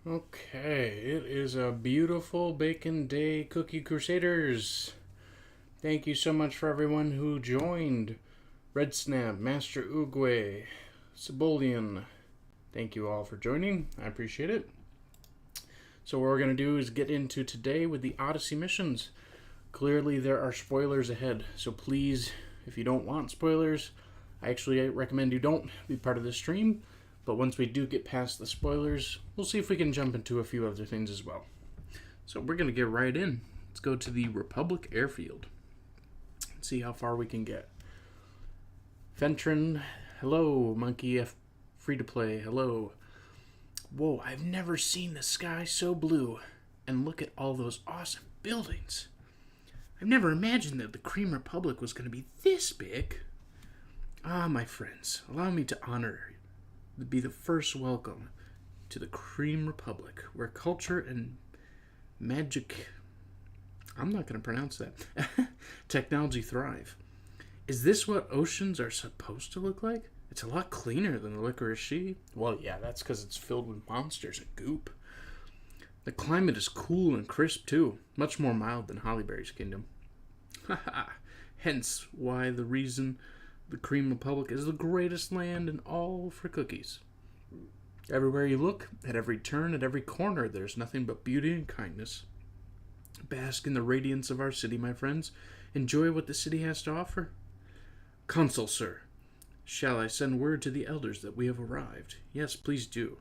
Okay, it is a beautiful Bacon Day, Cookie Crusaders. Thank you so much for everyone who joined. Red Snap, Master Uguay, Cibolian. Thank you all for joining. I appreciate it. So what we're going to do is get into today with the Odyssey missions. Clearly there are spoilers ahead, so please, if you don't want spoilers, I actually recommend you don't be part of the stream. But once we do get past the spoilers, we'll see if we can jump into a few other things as well. So we're going to get right in. Let's go to the Republic Airfield. Let's see how far we can get. Fentrin, hello. Monkey F Free to Play, hello. Whoa, I've never seen the sky so blue. And look at all those awesome buildings. I've never imagined that the Cream Republic was going to be this big. Ah, my friends, allow me to honor you. Be the first welcome to the Cream Republic, where culture and magic, I'm not going to pronounce that, technology thrive. Is this what oceans are supposed to look like? It's a lot cleaner than the Licorice Sea. Well, yeah, that's because it's filled with monsters and goop. The climate is cool and crisp, too. Much more mild than Hollyberry's kingdom. Hence why the reason the Cream Republic is the greatest land in all for cookies. Everywhere you look, at every turn, at every corner, there's nothing but beauty and kindness. Bask in the radiance of our city, my friends. Enjoy what the city has to offer. Consul, sir, shall I send word to the elders that we have arrived? Yes, please do.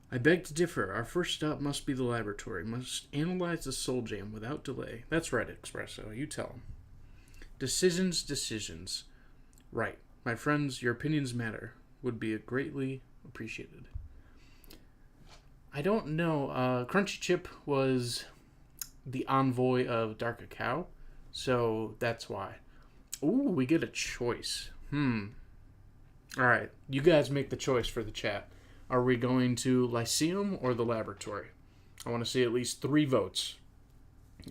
I beg to differ. Our first stop must be the laboratory. Must analyze the soul jam without delay. That's right, Espresso. You tell them. Decisions. Right. My friends, your opinions matter. Would be greatly appreciated. I don't know. Crunchy Chip was the envoy of Dark Cacao, so that's why. Ooh, we get a choice. Alright, you guys make the choice for the chat. Are we going to Lyceum or the laboratory? I want to see at least 3 votes,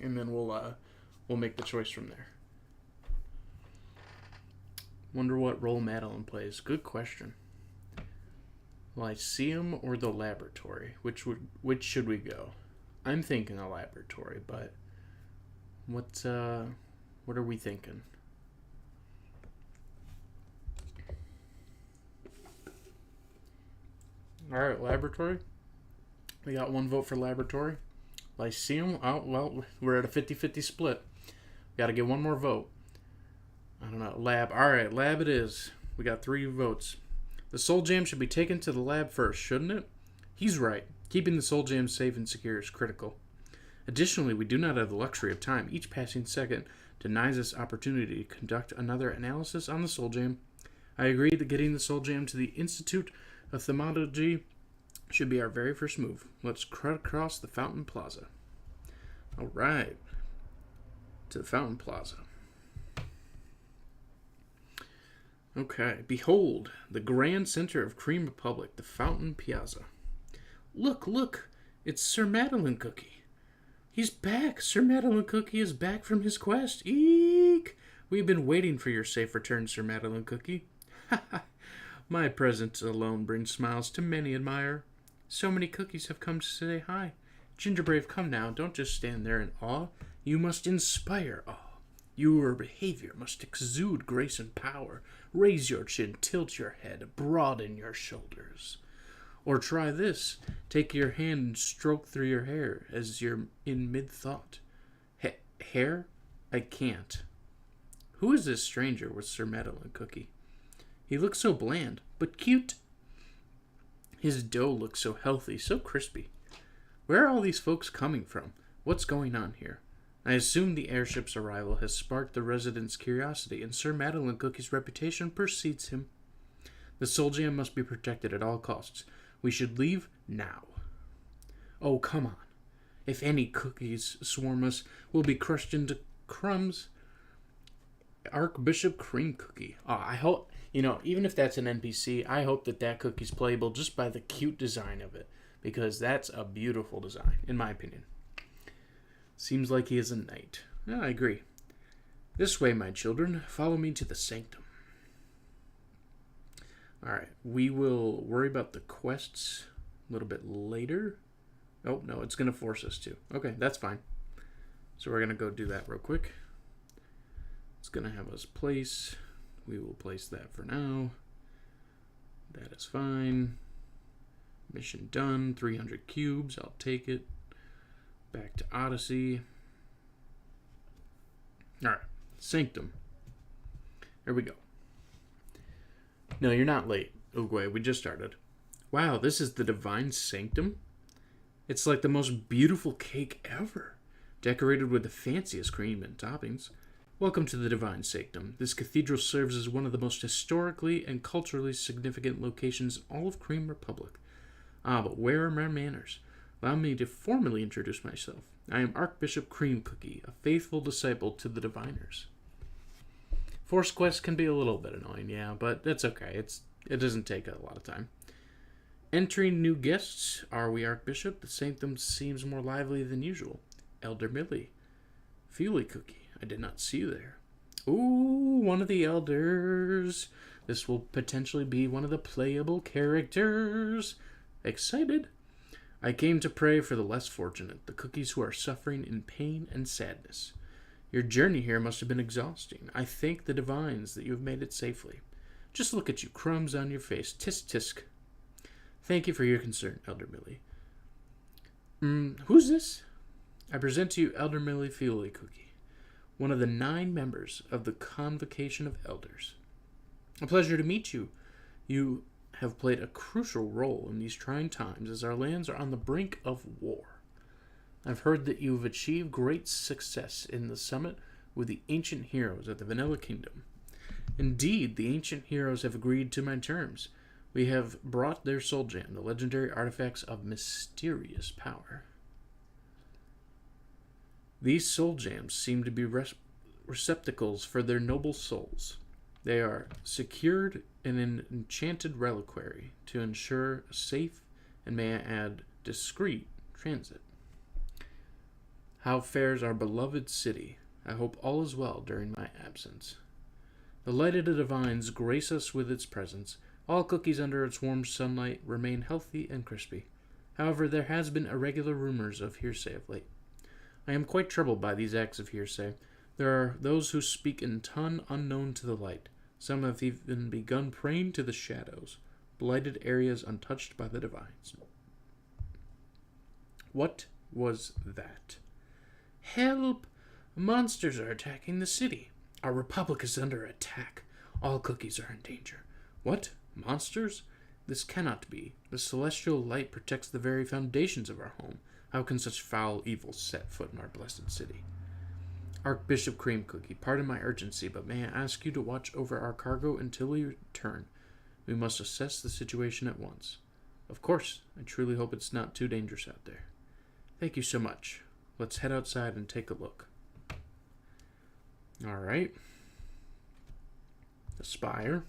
and then we'll make the choice from there. Wonder what role Madeline plays. Good question. Lyceum or the laboratory? Which should we go? I'm thinking the laboratory, but what are we thinking? All right, laboratory. We got 1 vote for laboratory. Lyceum. Oh well, we're at a 50-50 split. We got to get 1 more vote. I don't know. Lab. All right, lab it is. We got 3 votes. The soul jam should be taken to the lab first, shouldn't it? He's right. Keeping the soul jam safe and secure is critical. Additionally, we do not have the luxury of time. Each passing second denies us opportunity to conduct another analysis on the soul jam. I agree that getting the soul jam to the Institute of Thaumaturgy should be our very first move. Let's cut across the Fountain Plaza. All right. To the Fountain Plaza. Okay. Behold, the grand center of Cream Republic, the Fountain Piazza. Look. It's Sir Madeline Cookie. He's back. Sir Madeline Cookie is back from his quest. Eek! We've been waiting for your safe return, Sir Madeline Cookie. Ha ha. My presence alone brings smiles to many admirer. So many cookies have come to say hi. Gingerbrave, come now. Don't just stand there in awe. You must inspire awe. Your behavior must exude grace and power. Raise your chin, tilt your head, broaden your shoulders. Or try this. Take your hand and stroke through your hair as you're in mid-thought. Hair? I can't. Who is this stranger with Sir Madeline Cookie? He looks so bland, but cute. His dough looks so healthy, so crispy. Where are all these folks coming from? What's going on here? I assume the airship's arrival has sparked the residents' curiosity, and Sir Madeline Cookie's reputation precedes him. The soul jam must be protected at all costs. We should leave now. Oh, come on. If any cookies swarm us, we'll be crushed into crumbs. Archbishop Cream Cookie. Oh, I hope, even if that's an NPC, I hope that cookie's playable just by the cute design of it, because that's a beautiful design, in my opinion. Seems like he is a knight. Yeah, I agree. This way, my children. Follow me to the sanctum. Alright, we will worry about the quests a little bit later. Oh, no, it's going to force us to. Okay, that's fine. So we're going to go do that real quick. It's going to have us place. We will place that for now. That is fine. Mission done. 300 cubes. I'll take it. Back to Odyssey. Alright. Sanctum. Here we go. No, you're not late, Oogway. We just started. Wow, this is the Divine Sanctum? It's like the most beautiful cake ever, decorated with the fanciest cream and toppings. Welcome to the Divine Sanctum. This cathedral serves as one of the most historically and culturally significant locations in all of Cream Republic. Ah, but where are my manners? Allow me to formally introduce myself. I am Archbishop Cream Cookie, a faithful disciple to the Diviners. Force quests can be a little bit annoying, yeah, but that's okay. It doesn't take a lot of time. Entering new guests, are we Archbishop? The sanctum seems more lively than usual. Elder Millie. Fuely Cookie, I did not see you there. Ooh, one of the elders. This will potentially be one of the playable characters. Excited? I came to pray for the less fortunate, the cookies who are suffering in pain and sadness. Your journey here must have been exhausting. I thank the divines that you have made it safely. Just look at you, crumbs on your face. Tisk tisk. Thank you for your concern, Elder Millie. Who's this? I present to you Elder Millie Fuely Cookie, one of the 9 members of the Convocation of Elders. A pleasure to meet you. You have played a crucial role in these trying times as our lands are on the brink of war. I've heard that you've achieved great success in the summit with the ancient heroes of the Vanilla Kingdom. Indeed, the ancient heroes have agreed to my terms. We have brought their soul gem, the legendary artifacts of mysterious power. These soul gems seem to be receptacles for their noble souls. They are secured in an enchanted reliquary to ensure a safe and, may I add, discreet transit. How fares our beloved city? I hope all is well during my absence. The light of the divines grace us with its presence. All cookies under its warm sunlight remain healthy and crispy. However, there has been irregular rumors of hearsay of late. I am quite troubled by these acts of hearsay. There are those who speak in tongue unknown to the light. Some have even begun praying to the shadows, blighted areas untouched by the divines. What was that? Help! Monsters are attacking the city. Our republic is under attack. All cookies are in danger. What? Monsters? This cannot be. The celestial light protects the very foundations of our home. How can such foul evil set foot in our blessed city? Archbishop Cream Cookie, pardon my urgency, but may I ask you to watch over our cargo until we return? We must assess the situation at once. Of course. I truly hope it's not too dangerous out there. Thank you so much. Let's head outside and take a look. All right. The spire.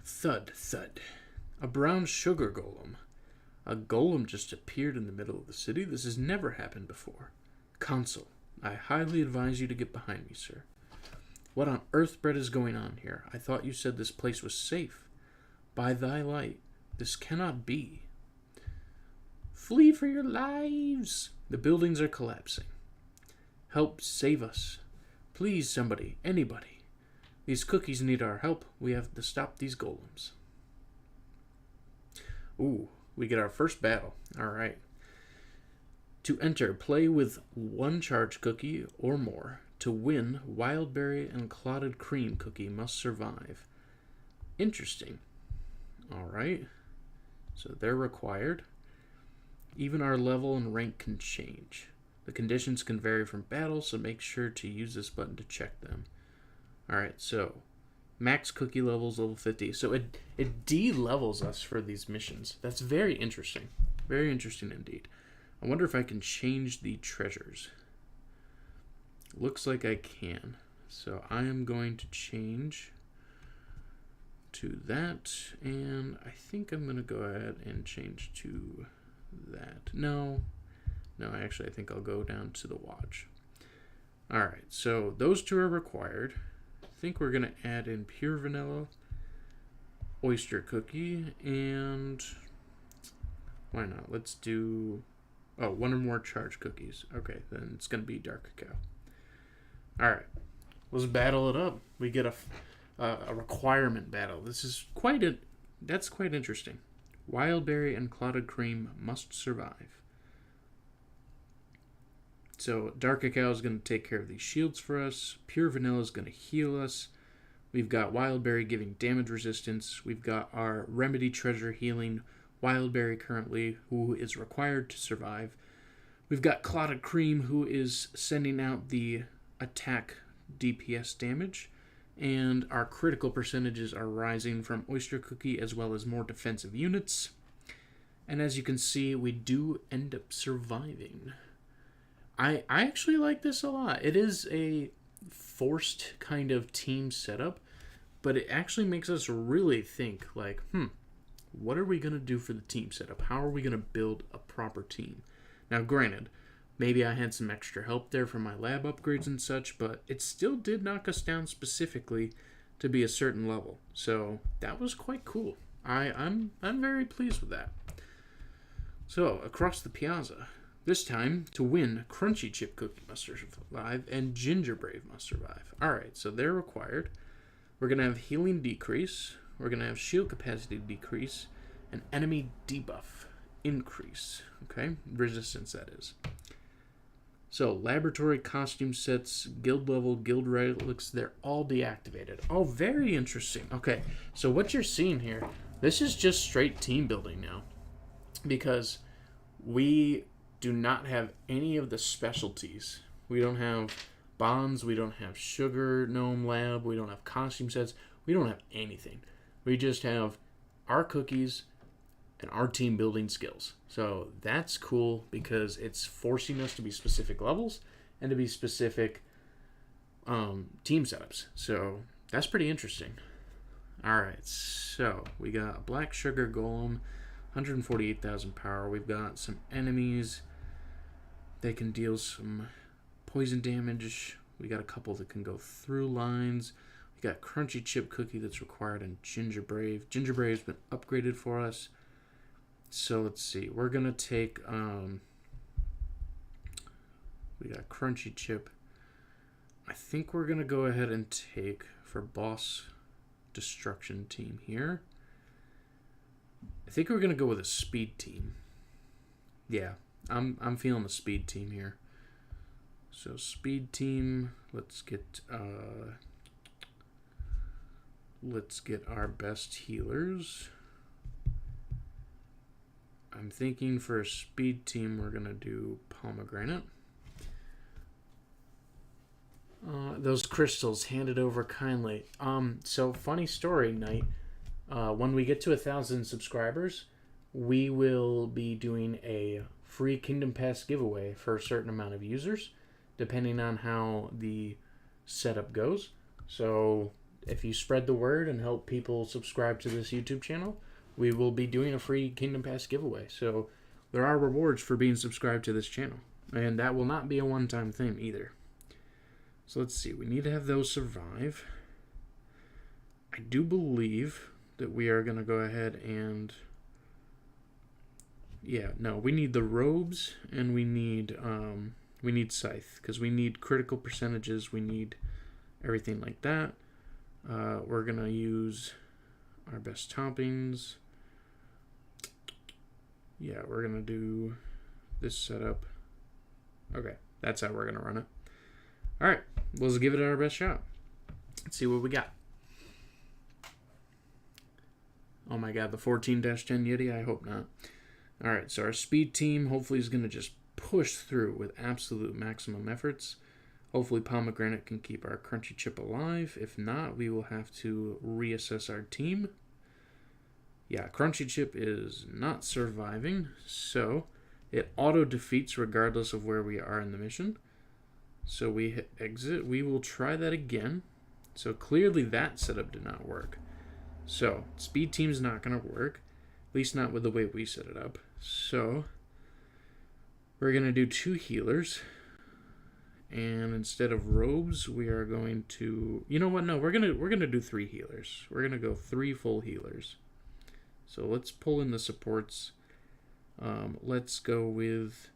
Thud, thud. A brown sugar golem. A golem just appeared in the middle of the city. This has never happened before. Consul, I highly advise you to get behind me, sir. What on earth bread is going on here? I thought you said this place was safe. By thy light, this cannot be. Flee for your lives! The buildings are collapsing. Help save us. Please, somebody, anybody. These cookies need our help. We have to stop these golems. Ooh, we get our first battle. All right. To enter, play with 1 charge cookie or more. To win, Wildberry and Clotted Cream Cookie must survive. Interesting. All right. So they're required. Even our level and rank can change. The conditions can vary from battle, so make sure to use this button to check them. Alright, so max cookie levels, level 50. So it de-levels us for these missions. That's very interesting. Very interesting indeed. I wonder if I can change the treasures. Looks like I can. So I am going to change to that, and I think I'm going to go ahead and change to that. No, actually I think I'll go down to the watch. Alright, so those 2 are required. I think we're going to add in pure vanilla, oyster cookie, and Why not? Let's do... Oh, one or more charge cookies. Okay, then it's going to be dark cacao. Alright. Let's battle it up. We get a requirement battle. This is that's quite interesting. Wild berry and clotted cream must survive. So dark cacao is going to take care of these shields for us. Pure vanilla is going to heal us. We've got wild berry giving damage resistance. We've got our remedy treasure healing wild berry currently, who is required to survive. We've got clotted cream, who is sending out the attack DPS damage, and our critical percentages are rising from oyster cookie as well as more defensive units. And as you can see, we do end up surviving. I actually like this a lot. It is a forced kind of team setup, but it actually makes us really think like, what are we going to do for the team setup? How are we going to build a proper team? Now, granted, maybe I had some extra help there from my lab upgrades and such, but it still did knock us down specifically to be a certain level. So that was quite cool. I'm very pleased with that. So, across the piazza. This time, to win, Crunchy Chip Cookie must survive and Ginger Brave must survive. Alright, so they're required. We're going to have healing decrease. We're going to have shield capacity decrease. And enemy debuff increase. Okay? Resistance, that is. So, laboratory costume sets, guild level, guild relics, they're all deactivated. Oh, very interesting. Okay, so what you're seeing here, this is just straight team building now. Because we do not have any of the specialties. We don't have bonds, we don't have sugar gnome lab, we don't have costume sets, we don't have anything. We just have our cookies and our team building skills. So that's cool because it's forcing us to be specific levels and to be specific team setups. So that's pretty interesting. Alright, so we got a black sugar golem, 148,000 power. We've got some enemies. They can deal some poison damage. We got a couple that can go through lines. We got Crunchy Chip Cookie that's required and Ginger Brave. Ginger Brave's been upgraded for us. So let's see. We're going to take... we got Crunchy Chip. I think we're going to go ahead and take for boss destruction team here. I think we're going to go with a speed team. Yeah, I'm feeling the speed team here. So speed team, let's get our best healers. I'm thinking for a speed team we're going to do pomegranate. Those crystals handed over kindly. So funny story, Knight. When we get to 1,000 subscribers, we will be doing a free Kingdom Pass giveaway for a certain amount of users, depending on how the setup goes. So if you spread the word and help people subscribe to this YouTube channel, we will be doing a free Kingdom Pass giveaway. So there are rewards for being subscribed to this channel, and that will not be a one-time thing either. So let's see. We need to have those survive. I do believe that we are going to go ahead and... Yeah, no, we need the robes and we need scythe because we need critical percentages. We need everything like that. We're going to use our best toppings. Yeah, we're going to do this setup. Okay, that's how we're going to run it. All right, let's give it our best shot. Let's see what we got. Oh my god, the 14-10 Yeti? I hope not. Alright, so our speed team hopefully is going to just push through with absolute maximum efforts. Hopefully Pomegranate can keep our Crunchy Chip alive. If not, we will have to reassess our team. Yeah, Crunchy Chip is not surviving, so it auto-defeats regardless of where we are in the mission. So we hit exit. We will try that again. So clearly that setup did not work. So, speed team's not going to work. At least not with the way we set it up. So, we're going to do 2 healers. And instead of robes, we are going to... You know what? No, we're gonna do 3 healers. We're going to go 3 full healers. So, let's pull in the supports. Let's go with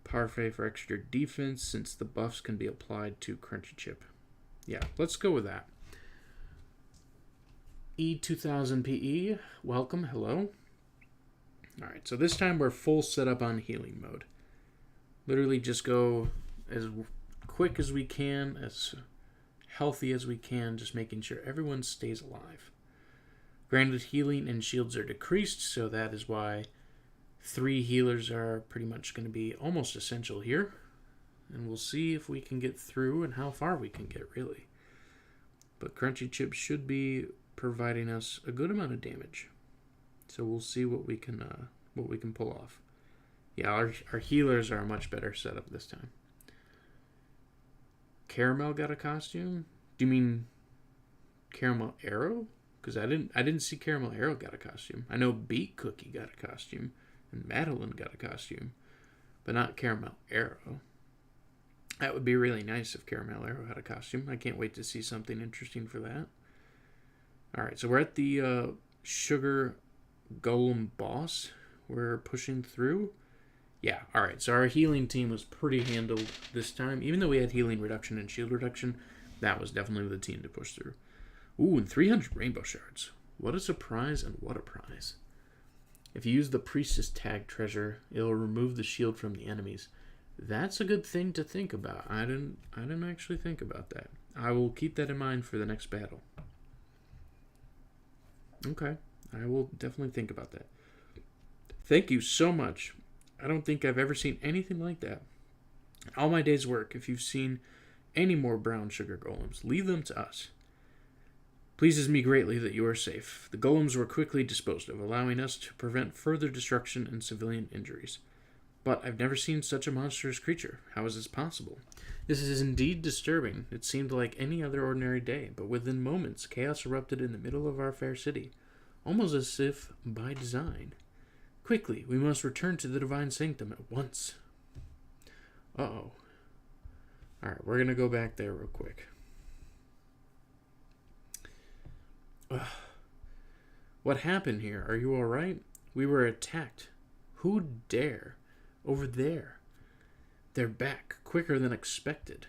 Parfait for extra defense, since the buffs can be applied to Crunchy Chip. Yeah, let's go with that. E2000 PE, welcome, hello. Alright, so this time we're full setup on healing mode. Literally just go as quick as we can, as healthy as we can, just making sure everyone stays alive. Granted, healing and shields are decreased, so that is why 3 healers are pretty much going to be almost essential here. And we'll see if we can get through and how far we can get, really. But Crunchy Chip should be providing us a good amount of damage. So we'll see what we can pull off. Yeah, our healers are a much better setup this time. Caramel got a costume? Do you mean Caramel Arrow? Because I didn't see Caramel Arrow got a costume. I know Beet Cookie got a costume, and Madeline got a costume, but not Caramel Arrow. That would be really nice if Caramel Arrow had a costume. I can't wait to see something interesting for that. Alright, so we're at the Sugar Golem boss. We're pushing through. Yeah, alright, so our healing team was pretty handled this time. Even though we had healing reduction and shield reduction, that was definitely the team to push through. Ooh, and 300 rainbow shards. What a surprise and what a prize. If you use the Priestess Tag treasure, it'll remove the shield from the enemies. That's a good thing to think about. I didn't actually think about that. I will keep that in mind for the next battle. Okay, I will definitely think about that. Thank you so much. I don't think I've ever seen anything like that. All my day's work, if you've seen any more brown sugar golems, leave them to us. Pleases me greatly that you are safe. The golems were quickly disposed of, allowing us to prevent further destruction and civilian injuries. But I've never seen such a monstrous creature. How is this possible? This is indeed disturbing. It seemed like any other ordinary day, but within moments, chaos erupted in the middle of our fair city, almost as if by design. Quickly, we must return to the Divine Sanctum at once. Uh-oh. Alright, we're going to go back there real quick. Ugh. What happened here? Are you alright? We were attacked. Who'd dare? Over there. They're back, quicker than expected.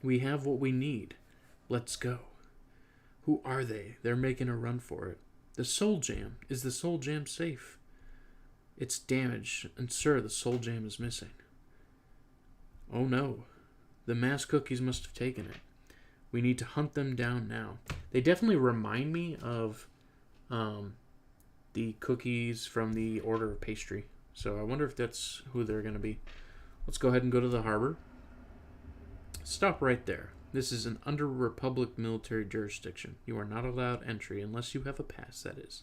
We have what we need. Let's go. Who are they? They're making a run for it. The Soul Jam. Is the Soul Jam safe? It's damaged, and sir, the Soul Jam is missing. Oh no. The mass cookies must have taken it. We need to hunt them down now. They definitely remind me of the cookies from the Order of Pastry. So I wonder if that's who they're going to be. Let's go ahead and go to the harbor. Stop right there. This is an under Republic military jurisdiction. You are not allowed entry unless you have a pass, that is.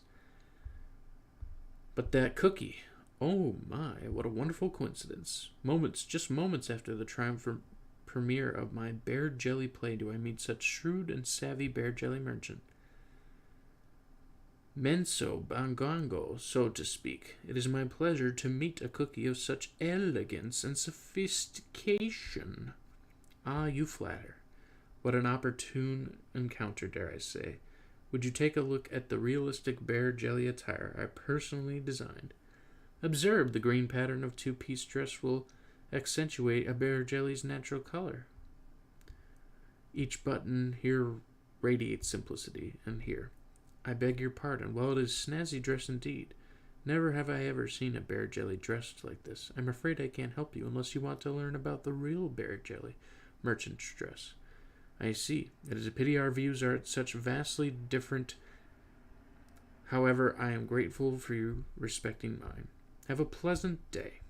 But that cookie. Oh my, what a wonderful coincidence. Just moments after the triumphant premiere of my bear jelly play do I meet such shrewd and savvy bear jelly merchant. Menso bangongo, so to speak. It is my pleasure to meet a cookie of such elegance and sophistication. Ah, you flatter. What an opportune encounter, dare I say. Would you take a look at the realistic bear jelly attire I personally designed? Observe the green pattern of two-piece dress will accentuate a bear jelly's natural color. Each button here radiates simplicity, and here. I beg your pardon. Well, it is snazzy dress indeed. Never have I ever seen a bear jelly dressed like this. I'm afraid I can't help you unless you want to learn about the real bear jelly merchant's dress. I see. It is a pity our views are such vastly different. However, I am grateful for you respecting mine. Have a pleasant day.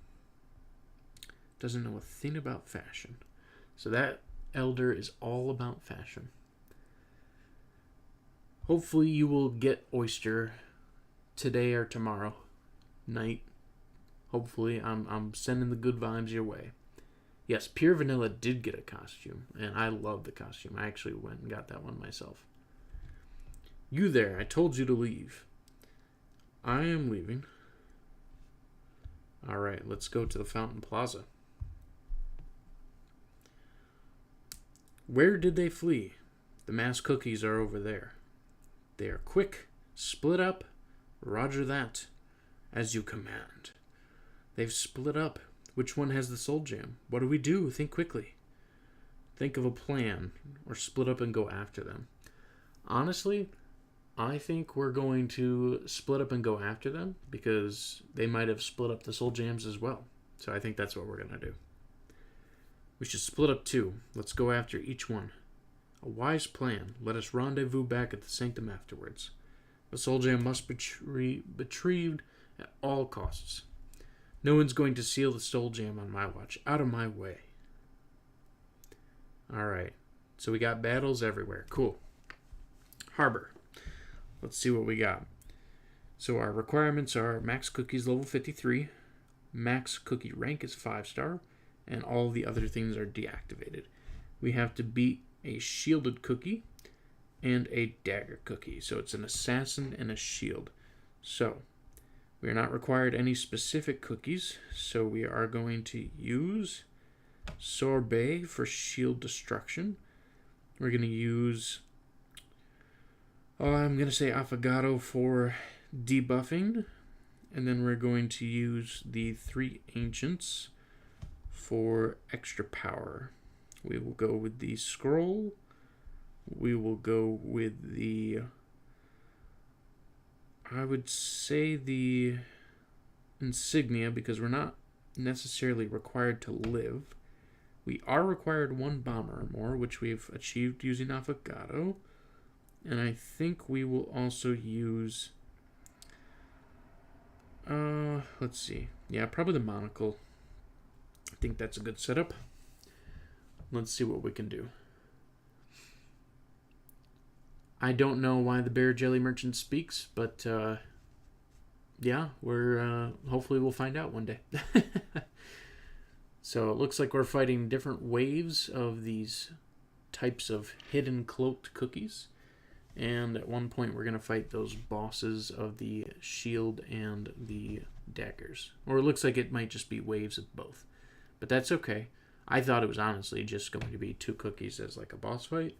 Doesn't know a thing about fashion. So that elder is all about fashion. Hopefully you will get Oyster today or tomorrow night. Hopefully I'm sending the good vibes your way. Yes, Pure Vanilla did get a costume, and I love the costume. I actually went and got that one myself. You there, I told you to leave. I am leaving. Alright, let's go to the Fountain Plaza. Where did they flee? The mass cookies are over there. They are quick. Split up. Roger that. As you command. They've split up. Which one has the soul gem? What do we do? Think quickly. Think of a plan, or split up and go after them. Honestly, I think we're going to split up and go after them because they might have split up the soul gems as well. So I think that's what we're going to do. We should split up too. Let's go after each one. A wise plan. Let us rendezvous back at the sanctum afterwards. The soul gem must be retrieved at all costs. No one's going to steal the soul gem on my watch. Out of my way. Alright. So we got battles everywhere. Cool. Harbor. Let's see what we got. So our requirements are max cookies level 53. Max cookie rank is 5-star. And all the other things are deactivated. We have to beat a shielded cookie and a dagger cookie. So it's an assassin and a shield. So we are not required any specific cookies. So we are going to use sorbet for shield destruction. We're going to use, I'm going to say affogato for debuffing. And then we're going to use the 3 ancients for extra power. We will go with the scroll. We will go with the, I would say the insignia, because we're not necessarily required to live. We are required 1 bomber or more, which we've achieved using affogato. And I think we will also use, let's see. Yeah, probably the monocle. I think that's a good setup. Let's see what we can do. I don't know why the bear jelly merchant speaks, but yeah, we're hopefully we'll find out one day. So it looks like we're fighting different waves of these types of hidden cloaked cookies. And at one point we're going to fight those bosses of the shield and the daggers. Or it looks like it might just be waves of both. But that's okay. I thought it was honestly just going to be 2 cookies as like a boss fight.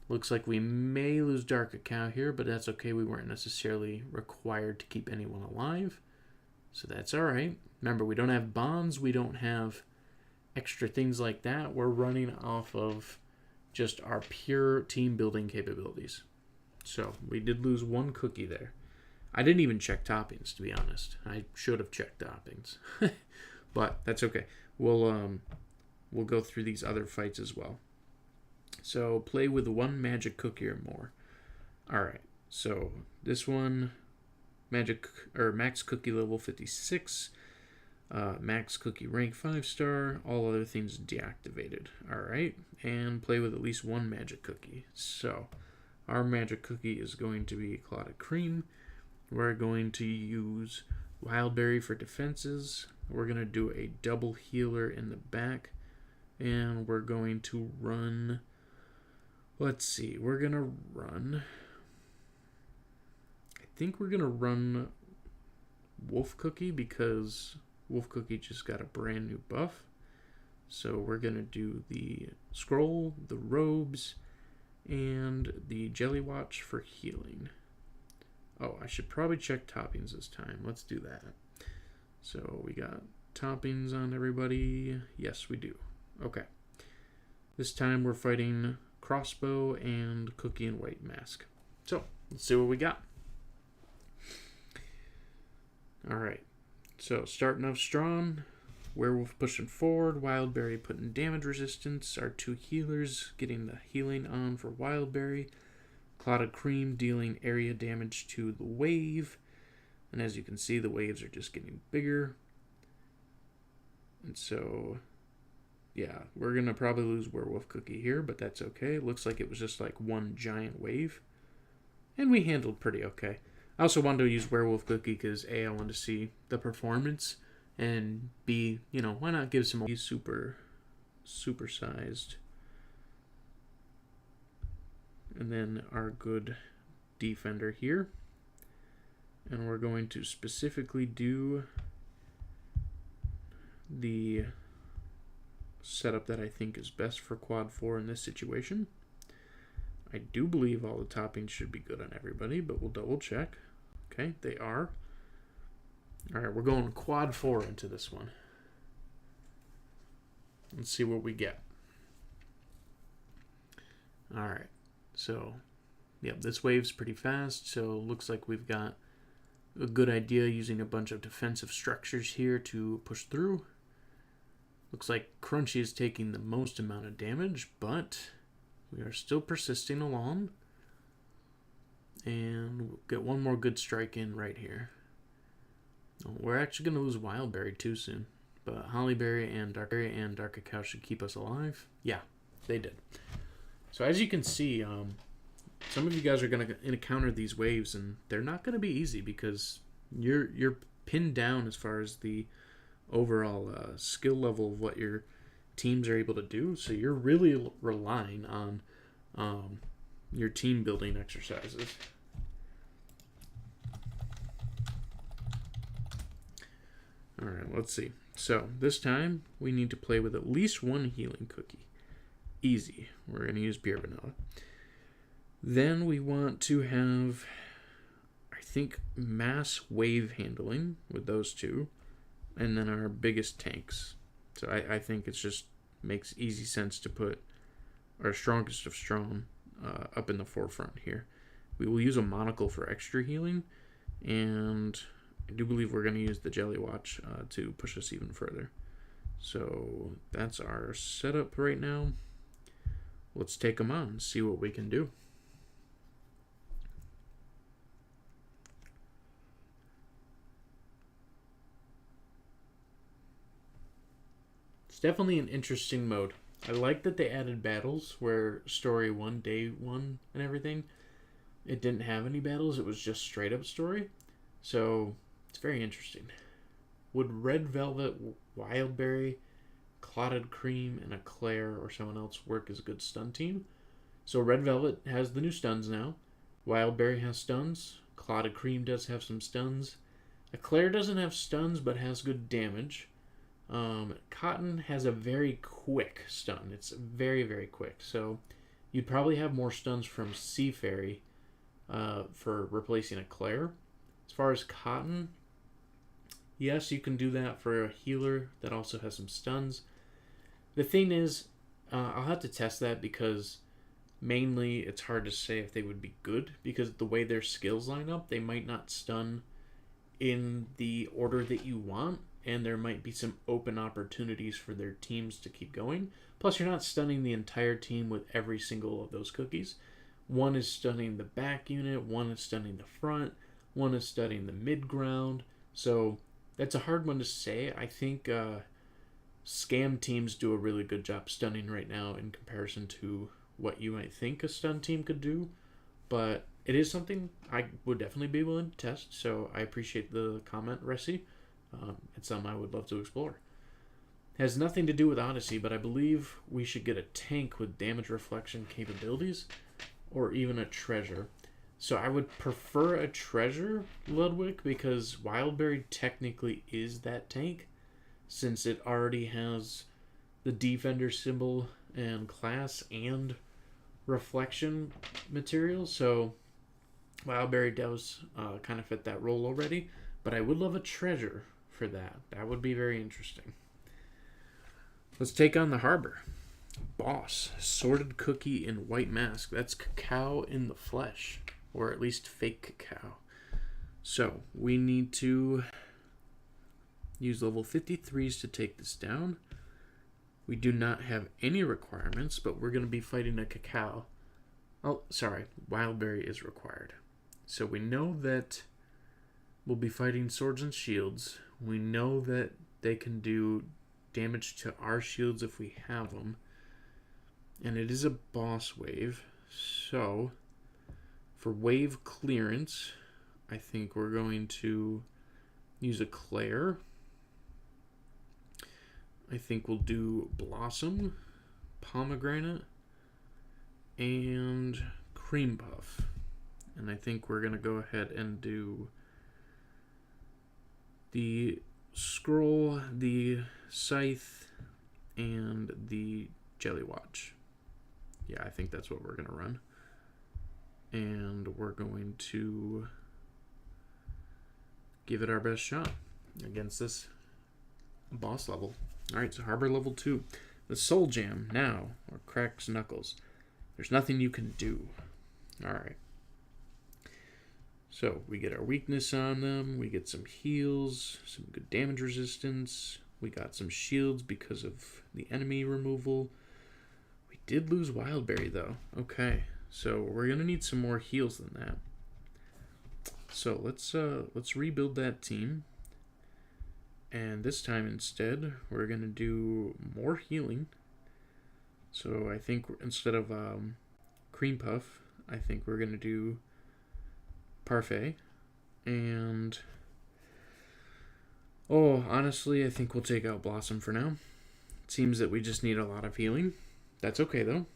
Looks like we may lose Dark Cacao here, but that's okay. We weren't necessarily required to keep anyone alive. So that's alright. Remember, we don't have bonds. We don't have extra things like that. We're running off of just our pure team building capabilities. So we did lose 1 cookie there. I didn't even check toppings, to be honest. I should have checked toppings. But that's okay. We'll go through these other fights as well. So play with 1 magic cookie or more. Alright, so this one, max cookie level 56, max cookie rank 5-star, all other things deactivated. Alright, and play with at least 1 magic cookie. So our magic cookie is going to be clotted cream. We're going to use wild berry for defenses. We're going to do a double healer in the back. And we're going to run, let's see, we're going to run, I think we're going to run Wolf Cookie because Wolf Cookie just got a brand new buff. So we're going to do the scroll, the robes, and the Jelly Watch for healing. Oh, I should probably check toppings this time. Let's do that. So we got toppings on everybody. Yes, we do. Okay. This time we're fighting crossbow and cookie and white mask. So, let's see what we got. Alright. So, starting off strong. Werewolf pushing forward. Wildberry putting damage resistance. Our 2 healers getting the healing on for Wildberry. Clotted Cream dealing area damage to the wave. And as you can see, the waves are just getting bigger. And so, yeah, we're going to probably lose Werewolf Cookie here, but that's okay. It looks like it was just like 1 giant wave. And we handled pretty okay. I also wanted to use Werewolf Cookie because A, I wanted to see the performance, and B, you know, why not give some super-sized. And then our good defender here. And we're going to specifically do the setup that I think is best for quad 4 in this situation. I do believe all the toppings should be good on everybody, but we'll double check. Okay, they are. All right, we're going quad 4 into this one. Let's see what we get. All right, so, yep, this wave's pretty fast, so looks like we've got a good idea using a bunch of defensive structures here to push through. Looks like Crunchy is taking the most amount of damage, but we are still persisting along. And we'll get one more good strike in right here. We're actually going to lose Wildberry too soon. But Hollyberry and Dark Cacao should keep us alive. Yeah, they did. So as you can see, some of you guys are going to encounter these waves, and they're not going to be easy because you're pinned down as far as the overall skill level of what your teams are able to do. So you're really relying on your team building exercises. All right, let's see. So this time we need to play with at least one healing cookie. Easy. We're going to use pure vanilla. Then we want to have, I think, mass wave handling with those two. And then our biggest tanks. So I think it just makes easy sense to put our strongest of strong up in the forefront here. We will use a monocle for extra healing. And I do believe we're going to use the Jelly Watch to push us even further. So that's our setup right now. Let's take them on and see what we can do. It's definitely an interesting mode. I like that they added battles where story 1, day 1 and everything. It didn't have any battles. It was just straight up story. So it's very interesting. Would Red Velvet, Wildberry, Clotted Cream, and Eclair or someone else work as a good stun team? So Red Velvet has the new stuns now. Wildberry has stuns. Clotted Cream does have some stuns. Eclair doesn't have stuns but has good damage. Cotton has a very quick stun. It's very, very quick. So you'd probably have more stuns from Sea Fairy for replacing Eclair. As far as Cotton, yes, you can do that for a healer that also has some stuns. The thing is, I'll have to test that because mainly it's hard to say if they would be good because the way their skills line up, they might not stun in the order that you want, and there might be some open opportunities for their teams to keep going. Plus, you're not stunning the entire team with every single of those cookies. One is stunning the back unit, one is stunning the front, one is stunning the mid ground. So that's a hard one to say. I think scam teams do a really good job stunning right now in comparison to what you might think a stun team could do. But it is something I would definitely be willing to test. So I appreciate the comment, Resi. It's something I would love to explore. It has nothing to do with Odyssey, but I believe we should get a tank with damage reflection capabilities or even a treasure. So I would prefer a treasure, Ludwig, because Wildberry technically is that tank since it already has the defender symbol and class and reflection material. So Wildberry does kind of fit that role already, but I would love a treasure for that. That would be very interesting. Let's take on the Harbor. Boss, sorted cookie in white mask. That's cacao in the flesh, or at least fake cacao. So we need to use level 53s to take this down. We do not have any requirements, but we're going to be fighting a cacao. Oh, sorry, Wildberry is required. So we know that we'll be fighting swords and shields. We know that they can do damage to our shields if we have them. And it is a boss wave. So for wave clearance, I think we're going to use Eclair. I think we'll do Blossom, Pomegranate, and Cream Puff. And I think we're going to go ahead and do the Scroll, the Scythe, and the Jelly Watch. Yeah, I think that's what we're going to run. And we're going to give it our best shot. against this boss level. Alright, so Harbor level 2. The Soul Jam now, or cracks knuckles. There's nothing you can do. Alright. So, we get our weakness on them. We get some heals, some good damage resistance. We got some shields because of the enemy removal. We did lose Wildberry, though. Okay, so we're going to need some more heals than that. So, let's rebuild that team. And this time instead, we're going to do more healing. So I think instead of Cream Puff, I think we're going to do Parfait. And, oh, honestly, I think we'll take out Blossom for now. It seems that we just need a lot of healing. That's okay, though.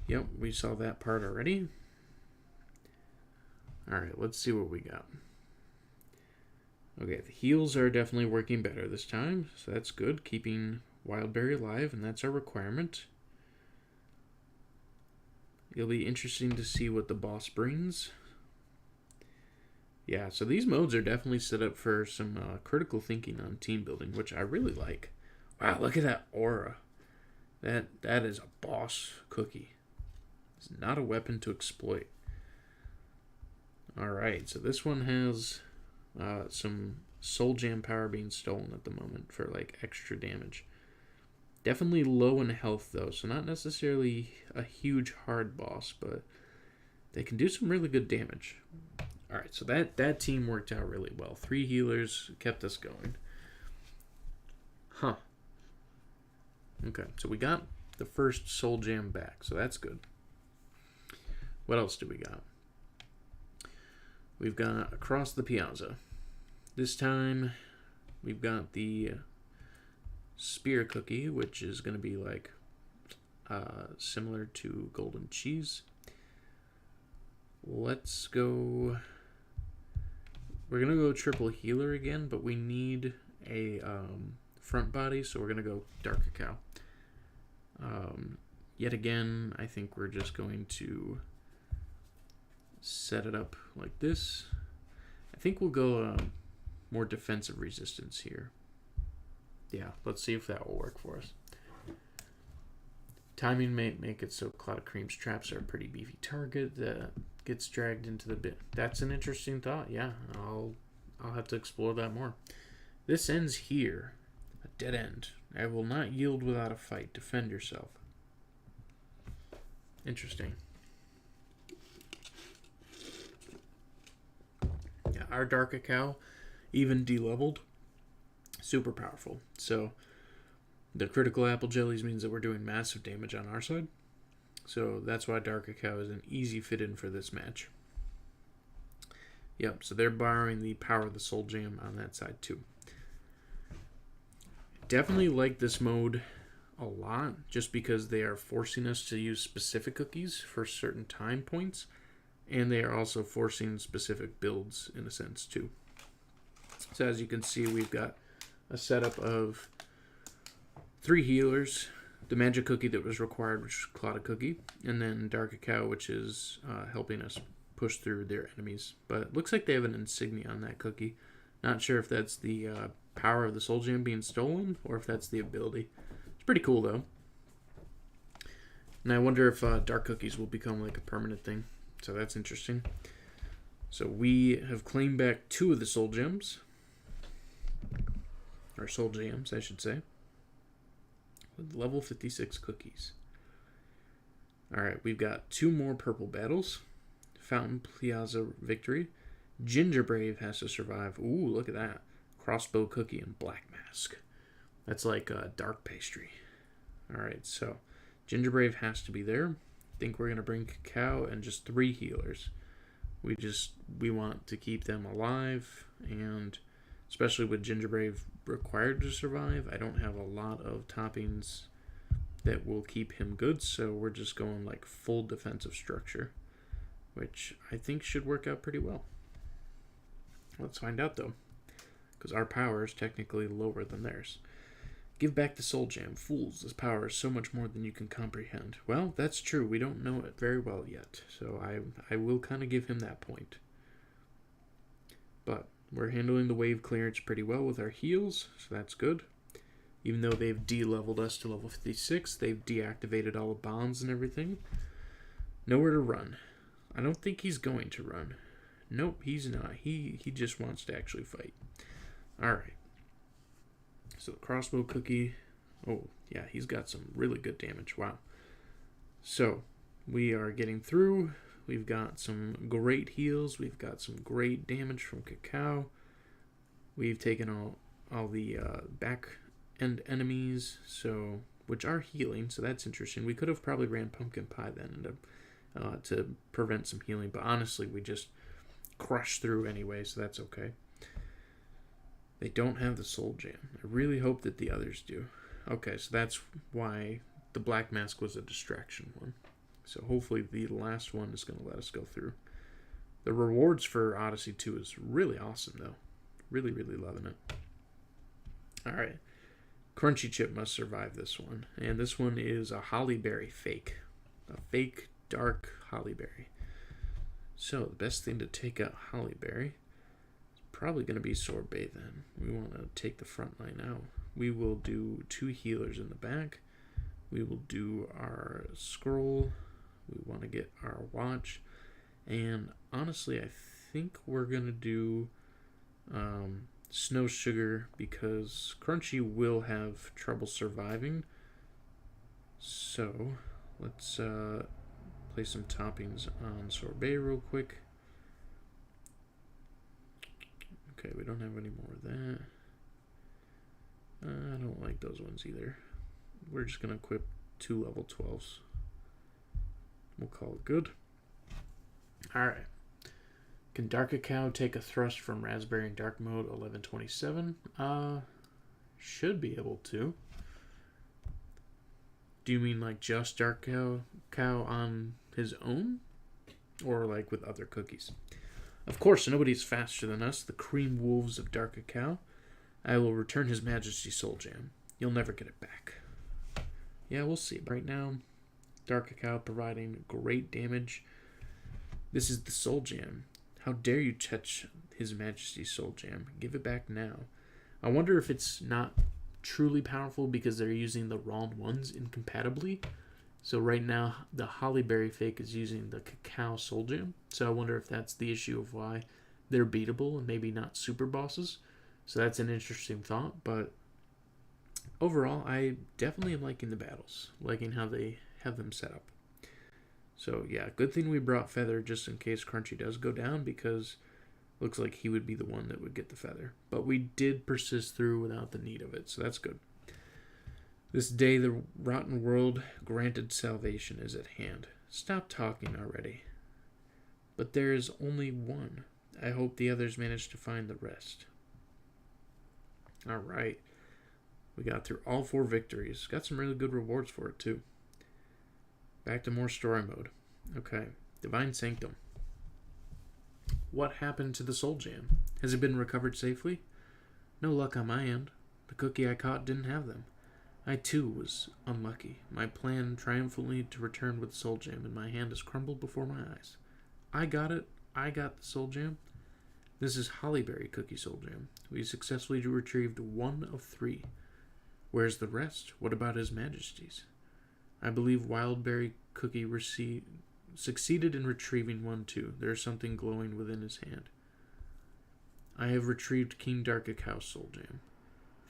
Yep, we saw that part already. Alright, let's see what we got. Okay, the heals are definitely working better this time, so that's good. Keeping Wildberry alive, and that's our requirement. It'll be interesting to see what the boss brings. Yeah, so these modes are definitely set up for some critical thinking on team building, which I really like. Wow, look at that aura. That is a boss cookie. It's not a weapon to exploit. Alright, so this one has some Soul Jam power being stolen at the moment for like extra damage. Definitely low in health though, so not necessarily a huge hard boss, but they can do some really good damage. Alright, so that team worked out really well. 3 healers kept us going. Huh. Okay, so we got the first Soul Jam back, so that's good. What else do we got? We've got Across the Piazza. This time, we've got the Spear Cookie, which is going to be like similar to Golden Cheese. Let's go... We're going to go triple healer again, but we need a front body, so we're going to go Dark Cacao. Yet again, I think we're just going to set it up like this. I think we'll go more defensive resistance here. Yeah, let's see if that will work for us. Timing may make it so Cloud of Cream's traps are a pretty beefy target that gets dragged into the bit. That's an interesting thought. Yeah, I'll have to explore that more. This ends here. A dead end. I will not yield without a fight. Defend yourself. Interesting. Yeah, our Dark Cacao, even de-leveled, super powerful. So the critical apple jellies means that we're doing massive damage on our side. So that's why Dark Cacao is an easy fit in for this match. Yep, so they're borrowing the power of the Soul Jam on that side too. Definitely like this mode a lot, just because they are forcing us to use specific cookies for certain time points, and they are also forcing specific builds in a sense too. So as you can see, we've got a setup of 3 healers, the magic cookie that was required, which is Cloud Cookie, and then Dark Cacao, which is helping us push through their enemies. But it looks like they have an insignia on that cookie. Not sure if that's the power of the Soul Jam being stolen, or if that's the ability. It's pretty cool, though. And I wonder if dark cookies will become like a permanent thing. So that's interesting. So we have claimed back 2 of the Soul Gems. Or Soul Jams, I should say. With level 56 cookies. Alright, we've got 2 more purple battles. Fountain Piazza Victory. Gingerbrave has to survive. Ooh, look at that. Crossbow Cookie and Black Mask. That's like dark pastry. Alright, so Gingerbrave has to be there. I think we're going to bring Cacao and just 3 healers. We want to keep them alive, and especially with Gingerbrave required to survive, I don't have a lot of toppings that will keep him good, so we're just going like full defensive structure, which I think should work out pretty well. Let's find out though, because our power is technically lower than theirs. Give back the Soul Jam. Fools, this power is so much more than you can comprehend. Well, that's true. We don't know it very well yet, so I will kind of give him that point. But We're handling the wave clearance pretty well with our heals, so that's good. Even though they've de-leveled us to level 56, they've deactivated all the bombs and everything. Nowhere to run. I don't think he's going to run. Nope, he's not. He just wants to actually fight. Alright. So the crossbow cookie. Oh, yeah, he's got some really good damage. Wow. So, we are getting through. We've got some great heals. We've got some great damage from Cacao. We've taken all the back end enemies, so which are healing, so that's interesting. We could have probably ran Pumpkin Pie then to prevent some healing, but honestly, we just crushed through anyway, so that's okay. They don't have the Soul Jam. I really hope that the others do. Okay, so that's why the Black Mask was a distraction one. So hopefully the last one is going to let us go through. The rewards for Odyssey 2 is really awesome, though. Really, really loving it. Alright. Crunchy Chip must survive this one. And this one is a Hollyberry fake. A fake dark Hollyberry. So the best thing to take out Hollyberry is probably going to be Sorbet then. We want to take the front line out. We will do 2 healers in the back. We will do our scroll. We want to get our watch. And honestly, I think we're going to do Snow Sugar because Crunchy will have trouble surviving. So let's place some toppings on Sorbet real quick. Okay, we don't have any more of that. I don't like those ones either. We're just going to equip 2 level 12s. We'll call it good. Alright. Can Dark Cacao take a thrust from Raspberry in Dark Mode 1127? Should be able to. Do you mean like just Dark Cacao on his own? Or like with other cookies? Of course, nobody's faster than us, the cream wolves of Dark Cacao. I will return His Majesty Soul Jam. You'll never get it back. Yeah, we'll see. Right now, Dark Cacao providing great damage. This is the Soul Jam. How dare you touch His Majesty's Soul Jam? Give it back now. I wonder if it's not truly powerful because they're using the wrong ones incompatibly. So right now, the Hollyberry fake is using the Cacao Soul Jam. So I wonder if that's the issue of why they're beatable and maybe not super bosses. So that's an interesting thought. But overall, I definitely am liking the battles. Liking how they have them set up. So yeah, good thing we brought Feather just in case Crunchy does go down because looks like he would be the one that would get the Feather. But we did persist through without the need of it, so that's good. This day the rotten world granted salvation is at hand. Stop talking already. But there is only one. I hope the others manage to find the rest. Alright. We got through all 4 victories. Got some really good rewards for it too. Back to more story mode. Okay. Divine Sanctum. What happened to the Soul Jam? Has it been recovered safely? No luck on my end. The cookie I caught didn't have them. I too was unlucky. My plan triumphantly to return with Soul Jam in my hand has crumbled before my eyes. I got it. I got the Soul Jam. This is Hollyberry Cookie Soul Jam. We successfully retrieved 1 of 3. Where's the rest? What about His Majesty's? I believe Wildberry Cookie succeeded in retrieving 1 too. There is something glowing within his hand. I have retrieved King Dark Cacao Soul Jam.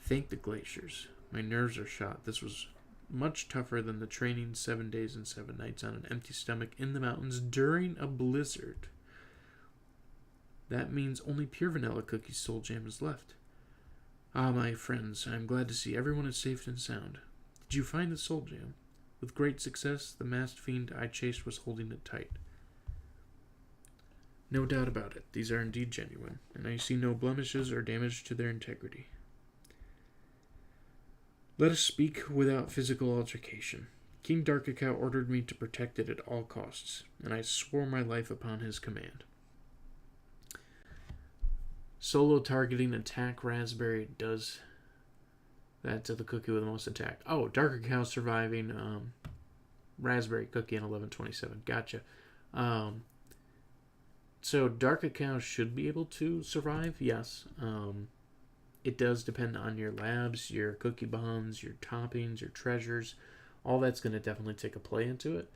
Thank the glaciers. My nerves are shot. This was much tougher than the training 7 days and 7 nights on an empty stomach in the mountains during a blizzard. That means only pure vanilla cookie Soul Jam is left. Ah, my friends, I am glad to see everyone is safe and sound. Did you find the Soul Jam? With great success, the masked fiend I chased was holding it tight. No doubt about it, these are indeed genuine, and I see no blemishes or damage to their integrity. Let us speak without physical altercation. King Dark Cacao ordered me to protect it at all costs, and I swore my life upon his command. Solo targeting attack Raspberry does that to the cookie with the most attack. Oh, Dark Cacao surviving Raspberry Cookie in 1127. Gotcha. So dark cacao should be able to survive, yes. It does depend on your labs, your cookie bombs, your toppings, your treasures. All that's going to definitely take a play into it.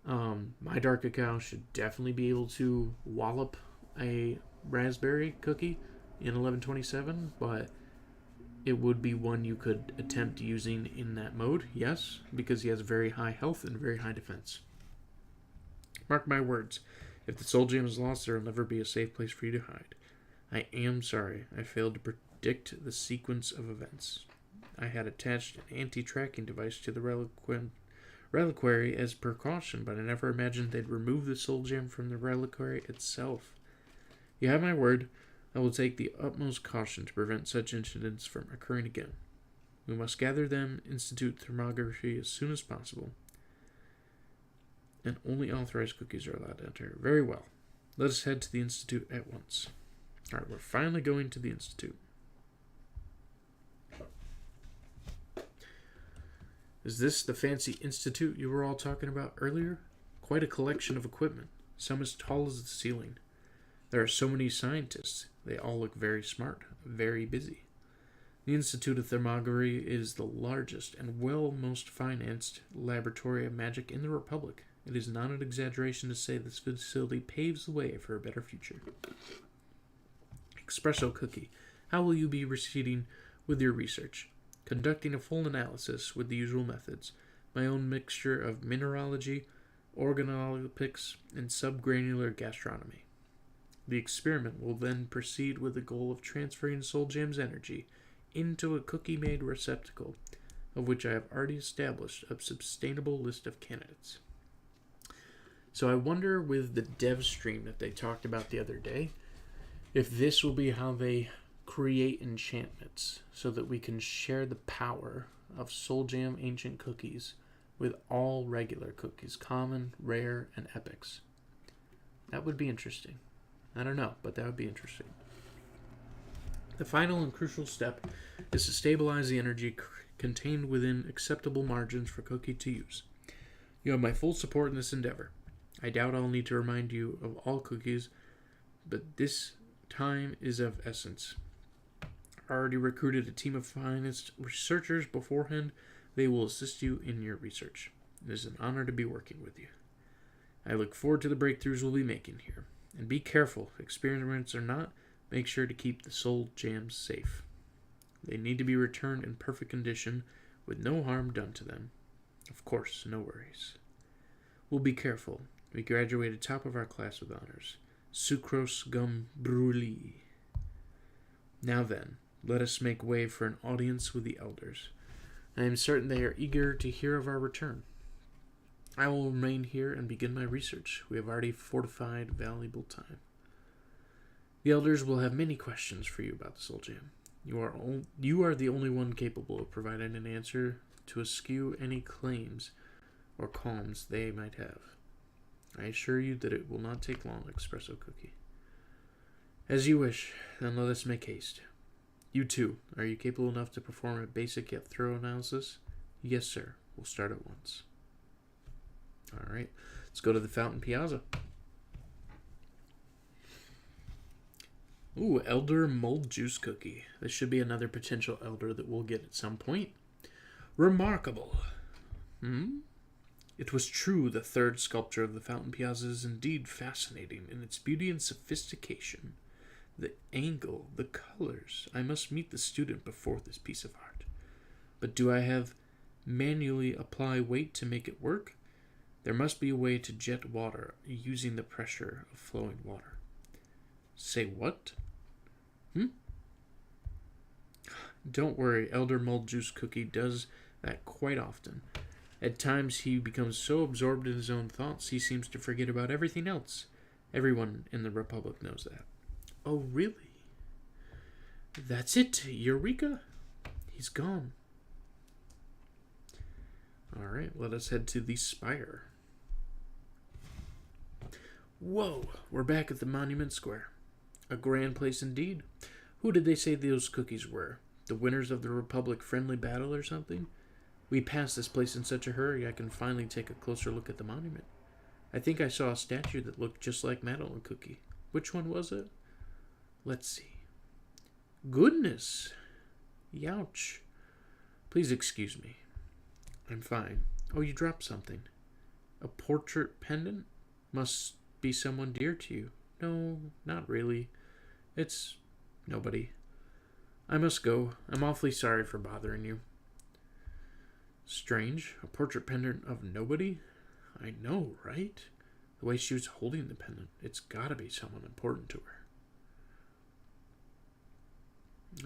My dark cacao should definitely be able to wallop a raspberry cookie in 1127, but it would be one you could attempt using in that mode, yes, because he has very high health and very high defense. Mark my words, if the soul gem is lost, there will never be a safe place for you to hide. I am sorry I failed to predict the sequence of events. I had attached an anti-tracking device to the reliquary as precaution, but I never imagined they'd remove the soul gem from the reliquary itself. You have my word. I will take the utmost caution to prevent such incidents from occurring again. We must gather them, institute thermography as soon as possible, and only authorized cookies are allowed to enter. Very well. Let us head to the Institute at once. Alright, we're finally going to the Institute. Is this the fancy institute you were all talking about earlier? Quite a collection of equipment, some as tall as the ceiling. There are so many scientists. They all look very smart, very busy. The Institute of Thermography is the largest and most financed laboratory of magic in the Republic. It is not an exaggeration to say this facility paves the way for a better future. Espresso Cookie, how will you be proceeding with your research? Conducting a full analysis with the usual methods, my own mixture of mineralogy, organoleptics, and subgranular gastronomy. The experiment will then proceed with the goal of transferring Soul Gem's energy into a cookie-made receptacle, of which I have already established a sustainable list of candidates. So I wonder with the dev stream that they talked about the other day, if this will be how they create enchantments so that we can share the power of Soul Gem ancient cookies with all regular cookies, common, rare, and epics. That would be interesting. I don't know, but that would be interesting. The final and crucial step is to stabilize the energy contained within acceptable margins for Cookie to use. You have my full support in this endeavor. I doubt I'll need to remind you of all cookies, but this time is of essence. I already recruited a team of finest researchers beforehand. They will assist you in your research. It is an honor to be working with you. I look forward to the breakthroughs we'll be making here. And be careful, experiments or not, make sure to keep the soul gems safe. They need to be returned in perfect condition with no harm done to them. Of course, no worries. We'll be careful. We graduated top of our class with honors. Sucrose gum brûlée. Now then, let us make way for an audience with the elders. I am certain they are eager to hear of our return. I will remain here and begin my research. We have already fortified valuable time. The elders will have many questions for you about the Soul Gem. You are the only one capable of providing an answer to eschew any claims or qualms they might have. I assure you that it will not take long, Espresso Cookie. As you wish, then let us make haste. You too, are you capable enough to perform a basic yet thorough analysis? Yes, sir. We'll start at once. Alright, let's go to the Fountain Piazza. Ooh, Elder Mulled Juice Cookie. This should be another potential elder that we'll get at some point. Remarkable. It was true, the third sculpture of the Fountain Piazza is indeed fascinating in its beauty and sophistication. The angle, the colors. I must meet the student before this piece of art. But do I have manually apply weight to make it work? There must be a way to jet water using the pressure of flowing water. Say what? Don't worry, Elder Mulled Juice Cookie does that quite often. At times he becomes so absorbed in his own thoughts he seems to forget about everything else. Everyone in the Republic knows that. Oh, really? That's it, Eureka! He's gone. Alright, let us head to the Spire. Whoa, we're back at the Monument Square. A grand place indeed. Who did they say those cookies were? The winners of the Republic friendly battle or something? We passed this place in such a hurry I can finally take a closer look at the monument. I think I saw a statue that looked just like Madeline Cookie. Which one was it? Let's see. Goodness. Youch. Please excuse me. I'm fine. Oh, you dropped something. A portrait pendant? Must be someone dear to you. No, not really. It's nobody. I must go. I'm awfully sorry for bothering you. Strange. A portrait pendant of nobody? I know, right? The way she was holding the pendant. It's gotta be someone important to her.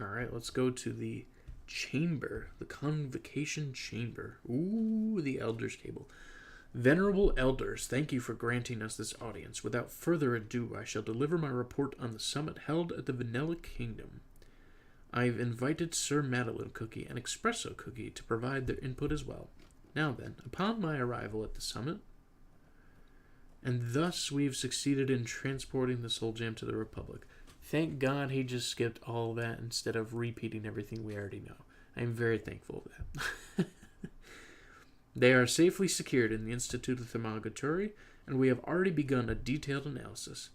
Alright, let's go to the chamber. The convocation chamber. Ooh, the elders' table. Venerable elders, thank you for granting us this audience. Without further ado, I shall deliver my report on the summit held at the Vanilla Kingdom. I've invited Sir Madeleine Cookie and Espresso Cookie to provide their input as well. Now then, upon my arrival at the summit, and thus we've succeeded in transporting the Soul Gem to the Republic. Thank God he just skipped all that instead of repeating everything we already know. I'm very thankful for that. They are safely secured in the Institute of Thermogatory, and we have already begun a detailed analysis.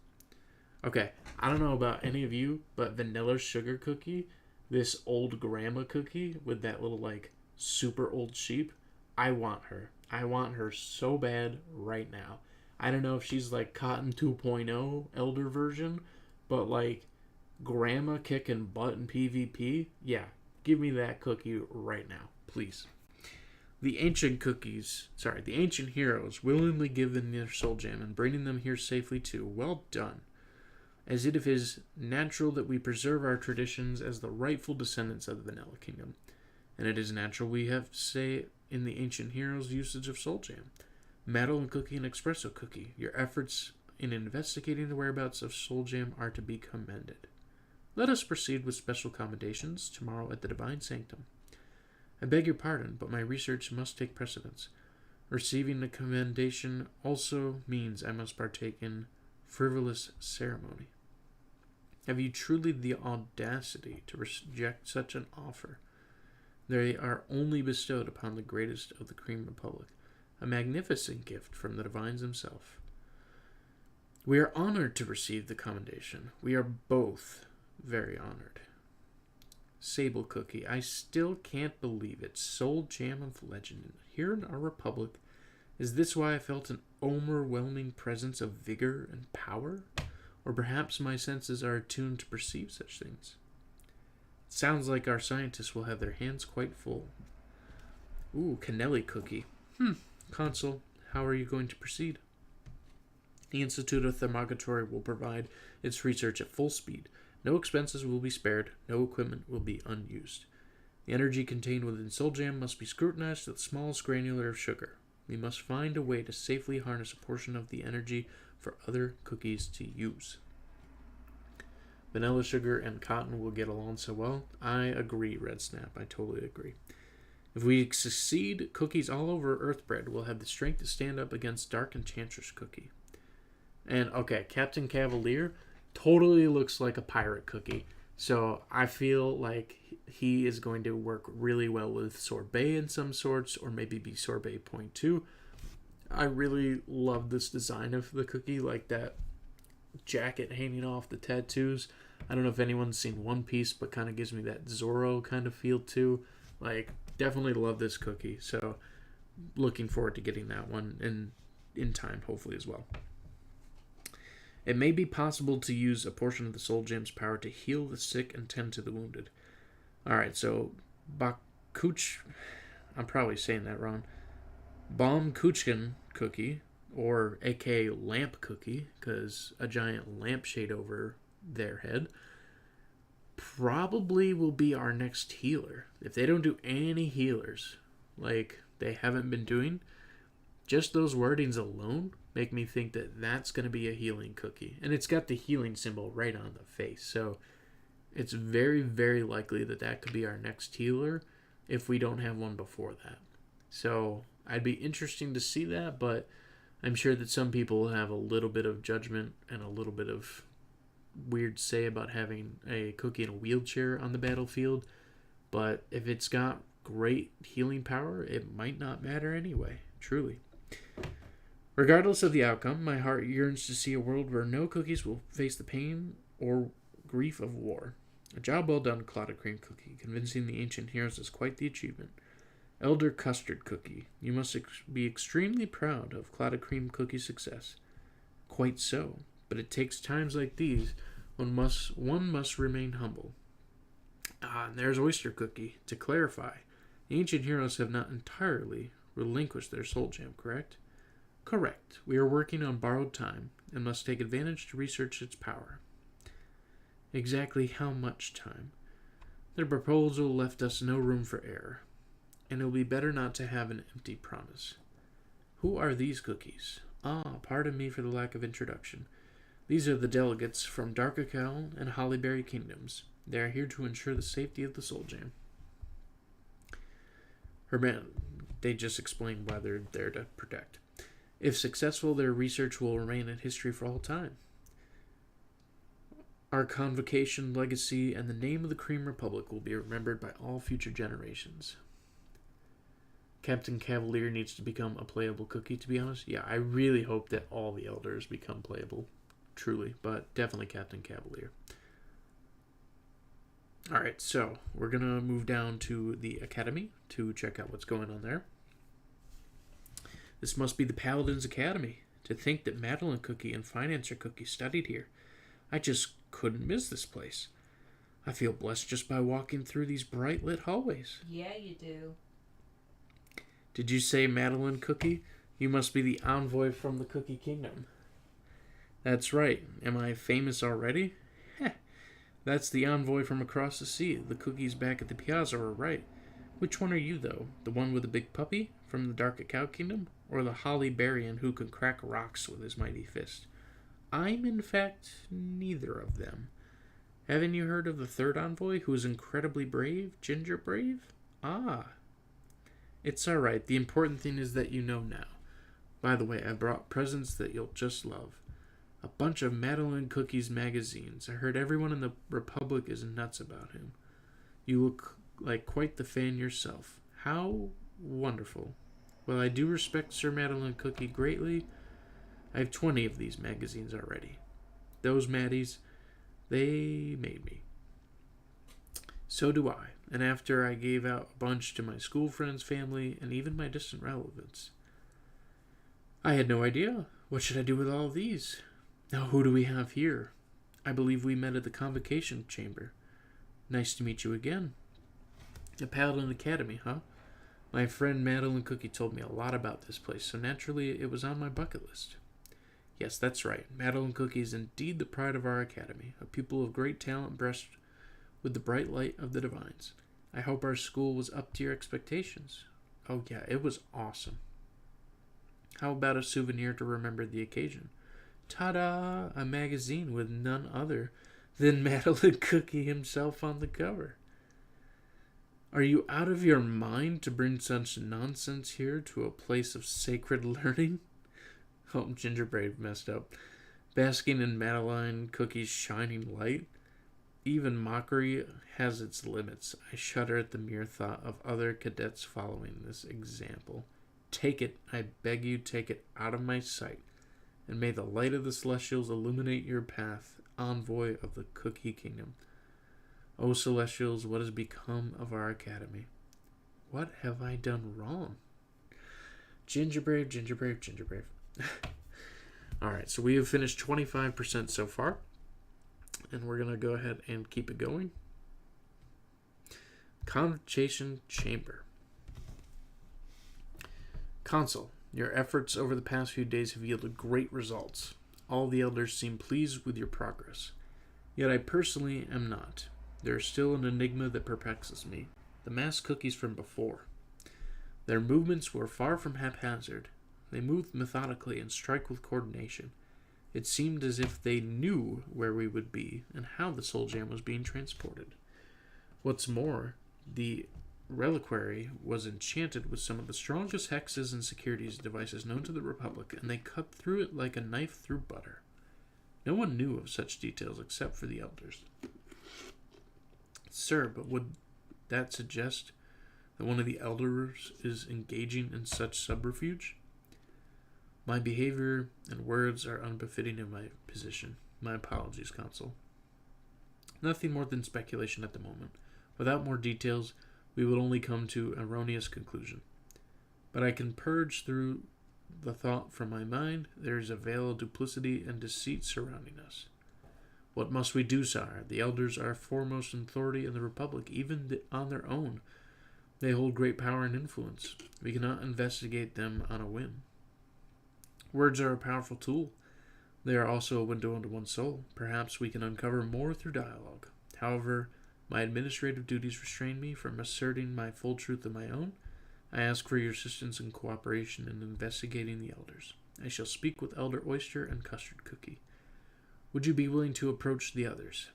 Okay, I don't know about any of you, but Vanilla Sugar Cookie, this old grandma cookie with that little, like, super old sheep, I want her. I want her so bad right now. I don't know if she's like Cotton 2.0 elder version, but like grandma kicking butt in PvP, yeah, give me that cookie right now, please. The ancient heroes willingly give them their soul gem and bringing them here safely too. Well done. As it is natural that we preserve our traditions as the rightful descendants of the Vanilla Kingdom, and it is natural we have say in the ancient heroes' usage of soul gem. Madeleine Cookie and Espresso Cookie, your efforts in investigating the whereabouts of soul gem are to be commended. Let us proceed with special commendations tomorrow at the Divine Sanctum. I beg your pardon, but my research must take precedence. Receiving the commendation also means I must partake in frivolous ceremony. Have you truly the audacity to reject such an offer? They are only bestowed upon the greatest of the Cream Republic, a magnificent gift from the divines themselves. We are honored to receive the commendation. We are both very honored. Sable Cookie, I still can't believe it. Soul Jam of Legend. Here in our republic, is this why I felt an overwhelming presence of vigor and power? Or perhaps my senses are attuned to perceive such things. It sounds like our scientists will have their hands quite full. Ooh, Canelli Cookie. Consul, how are you going to proceed? The Institute of Thermogatory will provide its research at full speed. No expenses will be spared. No equipment will be unused. The energy contained within Soul Jam must be scrutinized to the smallest granular of sugar. We must find a way to safely harness a portion of the energy for other cookies to use. Vanilla Sugar and Cotton will get along so well. I agree, Red Snap. I totally agree. If we succeed, cookies all over Earthbread will have the strength to stand up against Dark Enchantress Cookie. And, okay, Captain Cavalier totally looks like a pirate cookie. So I feel like he is going to work really well with Sorbet in some sorts, or maybe be Sorbet Point 2. I really love this design of the cookie, like that jacket hanging off the tattoos. I don't know if anyone's seen One Piece, but kind of gives me that Zorro kind of feel too. Like, definitely love this cookie. So looking forward to getting that one in time, hopefully, as well. It may be possible to use a portion of the Soul Gem's power to heal the sick and tend to the wounded. Alright, so Bakuch, I'm probably saying that wrong. Baumkuchen Cookie, or aka Lamp Cookie, because a giant lampshade over their head, probably will be our next healer. If they don't do any healers, like they haven't been doing, just those wordings alone make me think that that's going to be a healing cookie. And it's got the healing symbol right on the face. So it's very, very likely that that could be our next healer if we don't have one before that. So I'd be interesting to see that, but I'm sure that some people have a little bit of judgment and a little bit of weird say about having a cookie in a wheelchair on the battlefield. But if it's got great healing power, it might not matter anyway, truly. Regardless of the outcome, my heart yearns to see a world where no cookies will face the pain or grief of war. A job well done, Clotted Cream Cookie. Convincing the ancient heroes is quite the achievement. Elder Custard Cookie. You must be extremely proud of Clotted Cream Cookie's success. Quite so, but it takes times like these when one must remain humble. And there's Oyster Cookie. To clarify, the ancient heroes have not entirely relinquished their soul gem, correct? Correct. We are working on borrowed time and must take advantage to research its power. Exactly how much time? Their proposal left us no room for error, and it will be better not to have an empty promise. Who are these cookies? Pardon me for the lack of introduction. These are the delegates from Darkakel and Hollyberry Kingdoms. They are here to ensure the safety of the Soul Jam. They just explain why they're there to protect. If successful, their research will remain in history for all time. Our convocation, legacy, and the name of the Cream Republic will be remembered by all future generations. Captain Cavalier needs to become a playable cookie, to be honest. Yeah, I really hope that all the elders become playable, truly, but definitely Captain Cavalier. Alright, so we're going to move down to the Academy to check out what's going on there. This must be the Paladin's Academy. To think that Madeline Cookie and Financer Cookie studied here. I just couldn't miss this place. I feel blessed just by walking through these bright lit hallways. Yeah, you do. Did you say Madeline Cookie? You must be the envoy from the Cookie Kingdom. That's right. Am I famous already? Heh. That's the envoy from across the sea. The cookies back at the piazza are right. Which one are you, though? The one with the big puppy from the Darkakel Kingdom? Or the Hollybarian who can crack rocks with his mighty fist? I'm, in fact, neither of them. Haven't you heard of the third envoy, who is incredibly brave? Ginger Brave? It's alright. The important thing is that you know now. By the way, I brought presents that you'll just love. A bunch of Madeline Cookie's magazines. I heard everyone in the Republic is nuts about him. You look like quite the fan yourself. How wonderful. Well, I do respect Sir Madeline Cookie greatly. I have 20 of these magazines already. Those Maddies, they made me. So do I. And after I gave out a bunch to my school friends, family, and even my distant relatives. I had no idea. What should I do with all of these? Now, who do we have here? I believe we met at the convocation chamber. Nice to meet you again. The Paladin Academy, huh? My friend Madeline Cookie told me a lot about this place, so naturally it was on my bucket list. Yes, that's right. Madeline Cookie is indeed the pride of our academy, a pupil of great talent blessed with the bright light of the divines. I hope our school was up to your expectations. Oh yeah, it was awesome. How about a souvenir to remember the occasion? Ta-da! A magazine with none other than Madeline Cookie himself on the cover. Are you out of your mind to bring such nonsense here to a place of sacred learning? Oh, Gingerbread messed up. Basking in Madeline Cookie's shining light? Even mockery has its limits. I shudder at the mere thought of other cadets following this example. Take it, I beg you, take it out of my sight, and may the light of the Celestials illuminate your path, envoy of the Cookie Kingdom. O Celestials, what has become of our academy? What have I done wrong? Gingerbrave, Gingerbrave, Gingerbrave. Alright, so we have finished 25% so far. And we're going to go ahead and keep it going. Convocation Chamber. Consul, your efforts over the past few days have yielded great results. All the elders seem pleased with your progress. Yet I personally am not. There is still an enigma that perplexes me. The masked cookies from before. Their movements were far from haphazard. They moved methodically and strike with coordination. It seemed as if they knew where we would be and how the soul gem was being transported. What's more, the reliquary was enchanted with some of the strongest hexes and securities devices known to the Republic, and they cut through it like a knife through butter. No one knew of such details except for the elders. Sir, but would that suggest that one of the elders is engaging in such subterfuge? My behavior and words are unbefitting of my position. My apologies, Consul. Nothing more than speculation at the moment. Without more details, we would only come to an erroneous conclusion. But I can purge through the thought from my mind. There is a veil of duplicity and deceit surrounding us. What must we do, sire? The elders are foremost in authority in the Republic, even on their own. They hold great power and influence. We cannot investigate them on a whim. Words are a powerful tool. They are also a window into one's soul. Perhaps we can uncover more through dialogue. However, my administrative duties restrain me from asserting my full truth of my own. I ask for your assistance and cooperation in investigating the elders. I shall speak with Elder Oyster and Custard Cookie. Would you be willing to approach the others?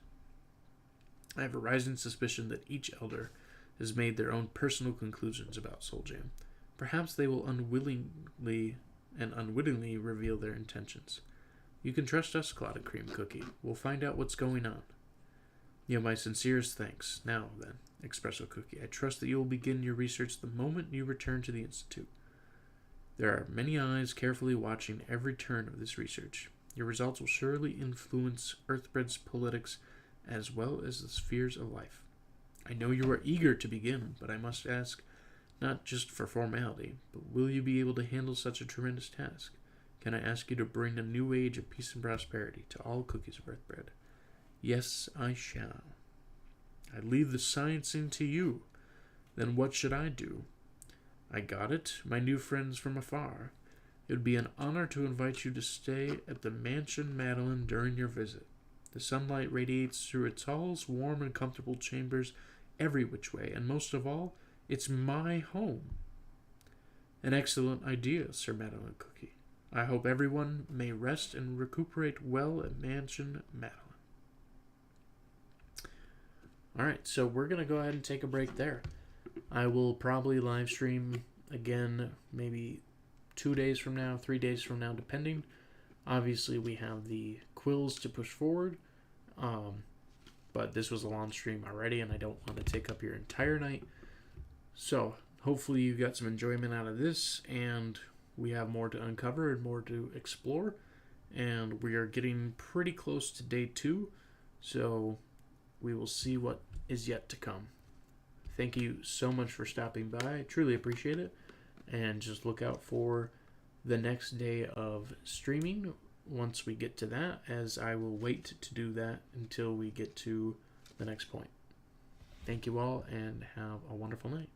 I have a rising suspicion that each elder has made their own personal conclusions about Soul Jam. Perhaps they will unwittingly reveal their intentions. You can trust us, Clouded Cream Cookie. We'll find out what's going on. You have my sincerest thanks. Now, then, Espresso Cookie, I trust that you will begin your research the moment you return to the Institute. There are many eyes carefully watching every turn of this research. Your results will surely influence Earthbread's politics as well as the spheres of life. I know you are eager to begin, but I must ask, not just for formality, but will you be able to handle such a tremendous task? Can I ask you to bring a new age of peace and prosperity to all cookies of Earthbread? Yes, I shall. I leave the sciencing to you. Then what should I do? I got it, my new friends from afar. It would be an honor to invite you to stay at the Mansion Madeline during your visit. The sunlight radiates through its halls, warm and comfortable chambers every which way, and most of all, it's my home. An excellent idea, Sir Madeline Cookie. I hope everyone may rest and recuperate well at Mansion Madeline. Alright, so we're going to go ahead and take a break there. I will probably live stream again maybe 2 days from now, 3 days from now, depending. Obviously, we have the quills to push forward, but this was a long stream already, and I don't want to take up your entire night. So, hopefully you got some enjoyment out of this, and we have more to uncover and more to explore, and we are getting pretty close to day 2, so we will see what is yet to come. Thank you so much for stopping by. I truly appreciate it. And just look out for the next day of streaming once we get to that, as I will wait to do that until we get to the next point. Thank you all, and have a wonderful night.